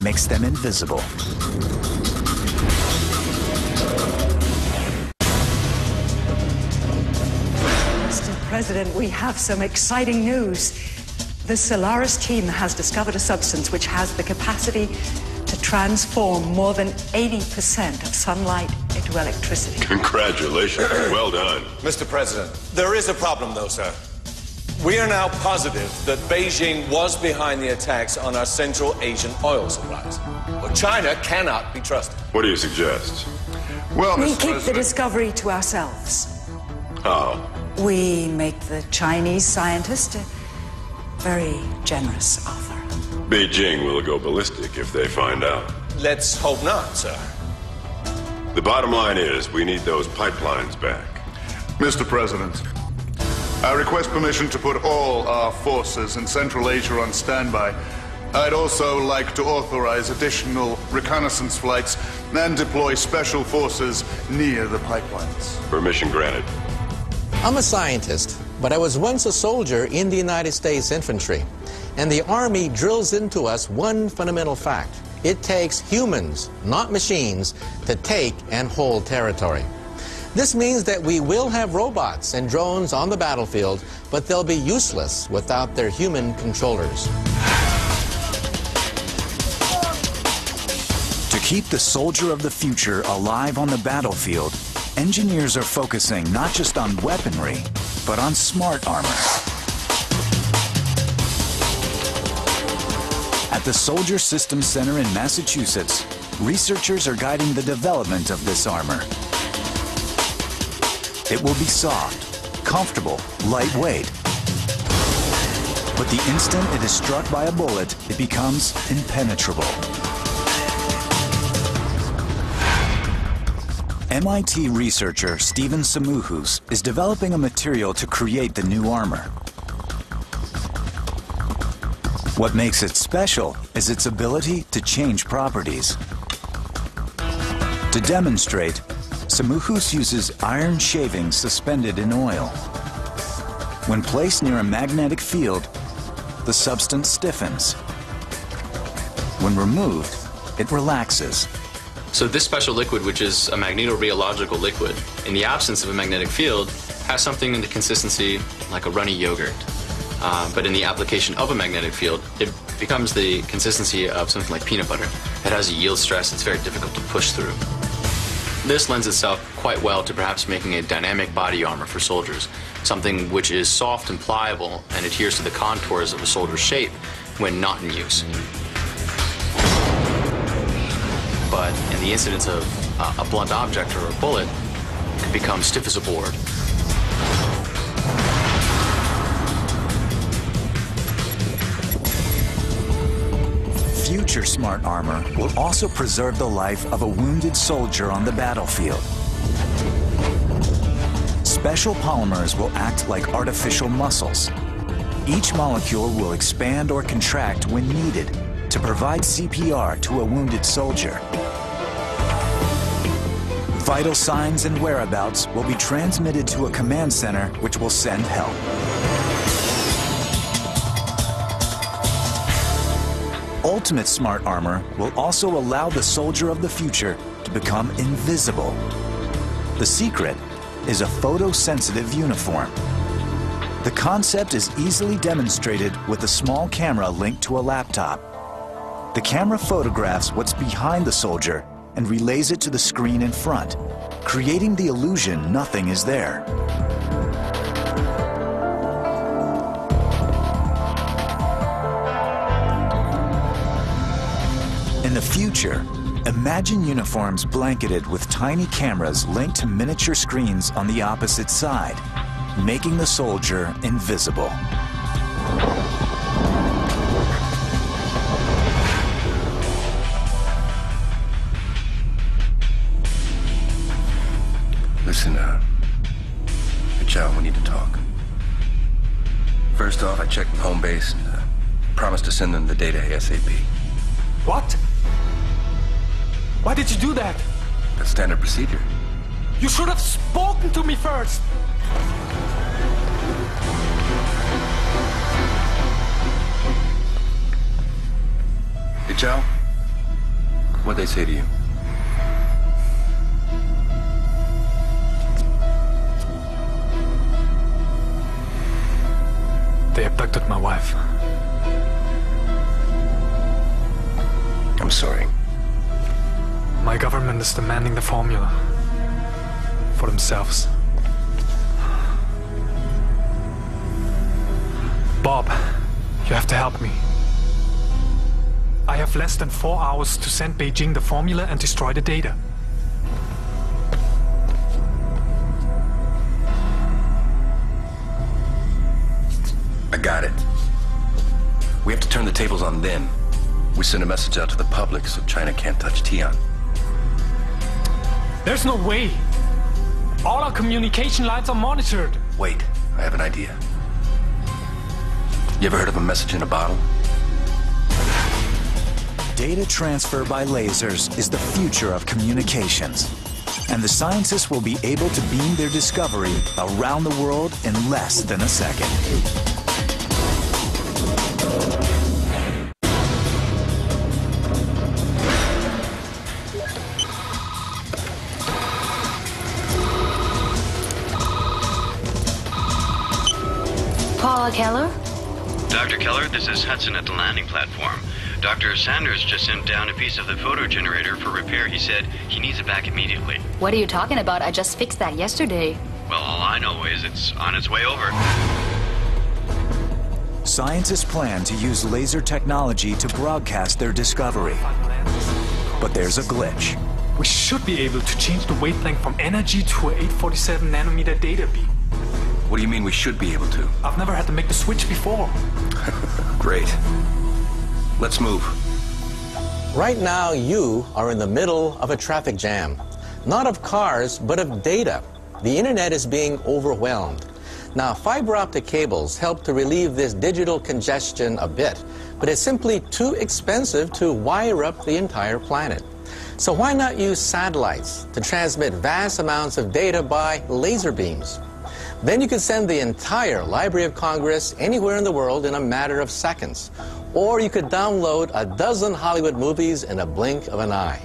makes them invisible. Mr. President, we have some exciting news. The Solaris team has discovered a substance which has the capacity to transform more than 80% of sunlight into electricity. Congratulations. Well done. Mr. President, there is a problem, though, sir. We are now positive that Beijing was behind the attacks on our Central Asian oil supplies. Well, China cannot be trusted. What do you suggest? Well, We Mr. keep the President, discovery to ourselves. How? We make the Chinese scientist a very generous offer. Beijing will go ballistic if they find out. let's hope not, sir. The bottom line is we need those pipelines back. Mr. President, I request permission to put all our forces in Central Asia on standby. I'd also like to authorize additional reconnaissance flights and deploy special forces near the pipelines. Permission granted. I'm a scientist, but I was once a soldier in the United States infantry. And the Army drills into us one fundamental fact. It takes humans, not machines, to take and hold territory. This means that we will have robots and drones on the battlefield, but they'll be useless without their human controllers. To keep the soldier of the future alive on the battlefield, engineers are focusing not just on weaponry, but on smart armor. At the Soldier Systems Center in Massachusetts, researchers are guiding the development of this armor. It will be soft, comfortable, lightweight. But the instant it is struck by a bullet, it becomes impenetrable. MIT researcher Stephen Samuhus is developing a material to create the new armor. What makes it special is its ability to change properties. To demonstrate, Samuhus uses iron shavings suspended in oil. When placed near a magnetic field, the substance stiffens. When removed, it relaxes. So this special liquid, which is a magnetorheological liquid, in the absence of a magnetic field, has something in the consistency like a runny yogurt. But in the application of a magnetic field, it becomes the consistency of something like peanut butter. It has a yield stress it's very difficult to push through. This lends itself quite well to perhaps making a dynamic body armor for soldiers, something which is soft and pliable and adheres to the contours of a soldier's shape when not in use. But in the incidence of a blunt object or a bullet, it can become stiff as a board. Future smart armor will also preserve the life of a wounded soldier on the battlefield. Special polymers will act like artificial muscles. Each molecule will expand or contract when needed to provide CPR to a wounded soldier. Vital signs and whereabouts will be transmitted to a command center which will send help. Ultimate smart armor will also allow the soldier of the future to become invisible. The secret is a photosensitive uniform. The concept is easily demonstrated with a small camera linked to a laptop. The camera photographs what's behind the soldier and relays it to the screen in front, creating the illusion nothing is there. In the future, imagine uniforms blanketed with tiny cameras linked to miniature screens on the opposite side, making the soldier invisible. Listen, Chow, we need to talk. First off, I checked with home base and promised to send them the data ASAP. What? Why did you do that? That's standard procedure. You should have spoken to me first. Hey, Chow, What'd they say to you? They abducted my wife. I'm sorry. My government is demanding the formula for themselves. Bob, you have to help me. I have less than 4 hours to send Beijing the formula and destroy the data. I got it. We have to turn the tables on them. We send a message out to the public so China can't touch Tian. There's no way. All our communication lines are monitored. Wait, I have an idea. You ever heard of a message in a bottle? Data transfer by lasers is the future of communications. And the scientists will be able to beam their discovery around the world in less than a second. Paula Keller? Dr. Keller, this is Hudson at the landing platform. Dr. Sanders just sent down a piece of the photo generator for repair. He said he needs it back immediately. What are you talking about? I just fixed that yesterday. Well, all I know is it's on its way over. Scientists plan to use laser technology to broadcast their discovery. But there's a glitch. We should be able to change the wavelength from energy to a 847 nanometer data beam. What do you mean we should be able to? I've never had to make the switch before. Great. Let's move. Right now, you are in the middle of a traffic jam. Not of cars, but of data. The internet is being overwhelmed. Now, fiber optic cables help to relieve this digital congestion a bit, but it's simply too expensive to wire up the entire planet. So why not use satellites to transmit vast amounts of data by laser beams? Then you could send the entire Library of Congress anywhere in the world in a matter of seconds. Or you could download a dozen Hollywood movies in a blink of an eye.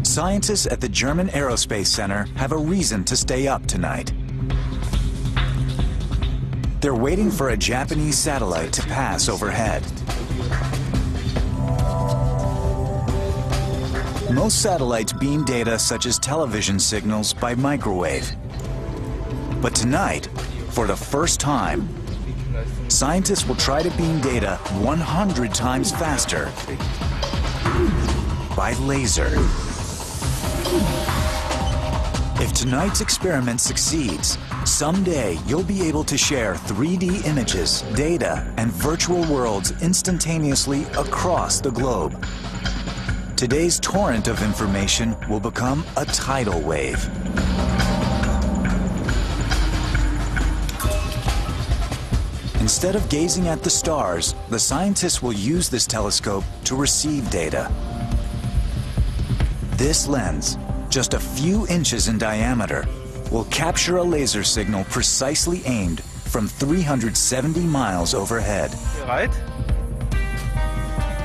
Scientists at the German Aerospace Center have a reason to stay up tonight. They're waiting for a Japanese satellite to pass overhead. Most satellites beam data such as television signals by microwave. But tonight, for the first time, scientists will try to beam data 100 times faster by laser. If tonight's experiment succeeds, someday you'll be able to share 3D images, data, and virtual worlds instantaneously across the globe. Today's torrent of information will become a tidal wave. Instead of gazing at the stars, the scientists will use this telescope to receive data. This lens, just a few inches in diameter, will capture a laser signal precisely aimed from 370 miles overhead. Right?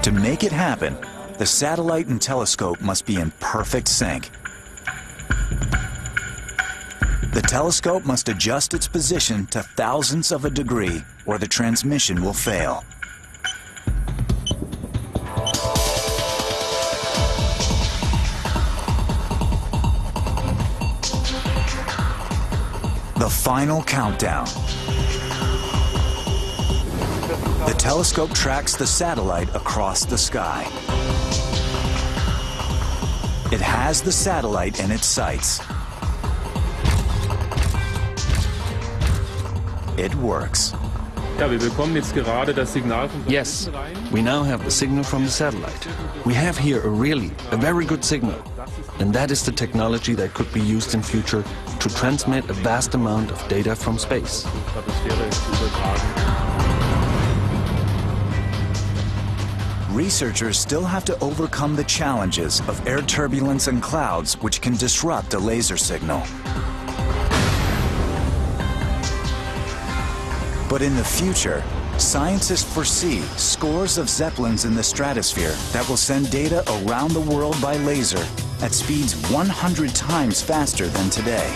To make it happen, the satellite and telescope must be in perfect sync. The telescope must adjust its position to thousandths of a degree, or the transmission will fail. The final countdown. The telescope tracks the satellite across the sky. It has the satellite in its sights. It works. Yes, we now have the signal from the satellite. We have here a very good signal. And that is the technology that could be used in future to transmit a vast amount of data from space. Researchers still have to overcome the challenges of air turbulence and clouds which can disrupt a laser signal. But in the future, scientists foresee scores of Zeppelins in the stratosphere that will send data around the world by laser at speeds 100 times faster than today.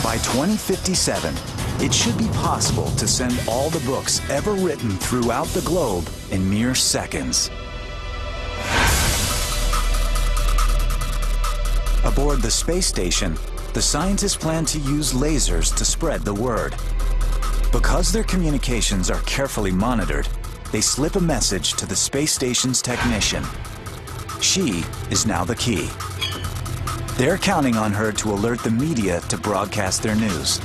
By 2057, it should be possible to send all the books ever written throughout the globe in mere seconds. Aboard the space station, the scientists plan to use lasers to spread the word. Because their communications are carefully monitored, they slip a message to the space station's technician. She is now the key. They're counting on her to alert the media to broadcast their news.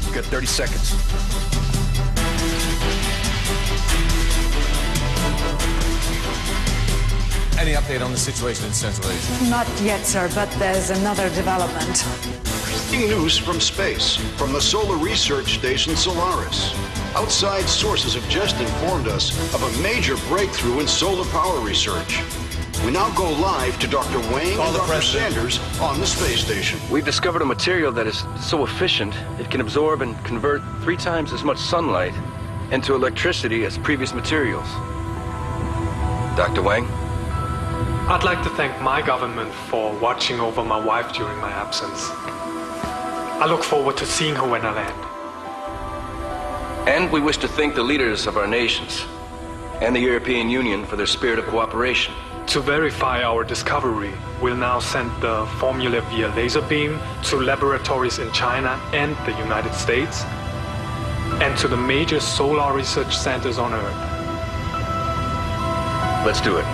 You got 30 seconds. Any update on the situation in Central Asia? Not yet, sir, but there's another development. Breaking news from space, from the solar research station Solaris. Outside sources have just informed us of a major breakthrough in solar power research. We now go live to Dr. Wang and Dr. Sanders on the space station. We've discovered a material that is so efficient it can absorb and convert 3 times as much sunlight into electricity as previous materials. Dr. Wang? I'd like to thank my government for watching over my wife during my absence. I look forward to seeing her when I land. And we wish to thank the leaders of our nations and the European Union for their spirit of cooperation. To verify our discovery, we'll now send the formula via laser beam to laboratories in China and the United States, and to the major solar research centers on Earth. Let's do it.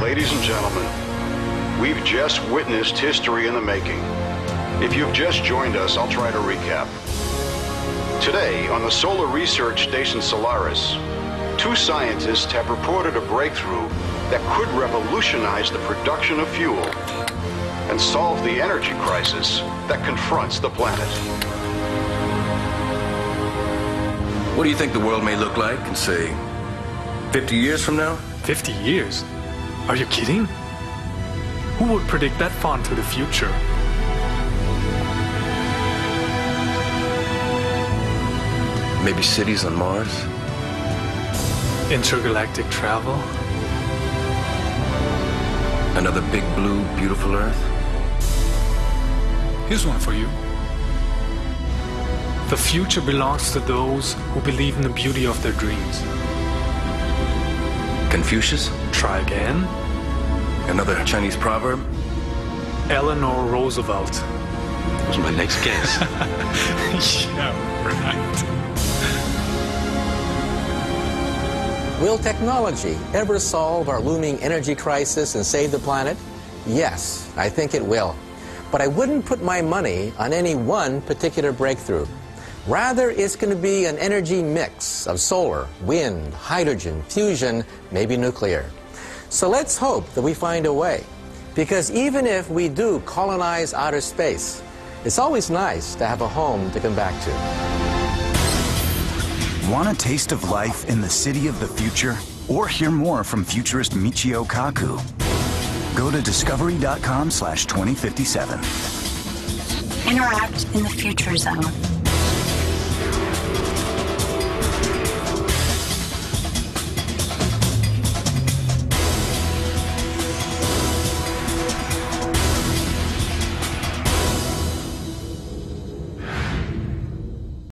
Ladies and gentlemen, we've just witnessed history in the making. If you've just joined us, I'll try to recap. Today, on the solar research station Solaris, 2 scientists have reported a breakthrough that could revolutionize the production of fuel and solve the energy crisis that confronts the planet. What do you think the world may look like in, say, 50 years from now? 50 years? Are you kidding? Who would predict that far into the future? Maybe cities on Mars? Intergalactic travel? Another big, blue, beautiful Earth? Here's one for you. The future belongs to those who believe in the beauty of their dreams. Confucius? Try again. Another Chinese proverb? Eleanor Roosevelt. That was my next guess. Yeah, right. Will technology ever solve our looming energy crisis and save the planet? Yes, I think it will. But I wouldn't put my money on any one particular breakthrough. Rather, it's going to be an energy mix of solar, wind, hydrogen, fusion, maybe nuclear. So let's hope that we find a way. Because even if we do colonize outer space, it's always nice to have a home to come back to. Want a taste of life in the city of the future? Or hear more from futurist Michio Kaku? Go to discovery.com/2057. Interact in the future zone.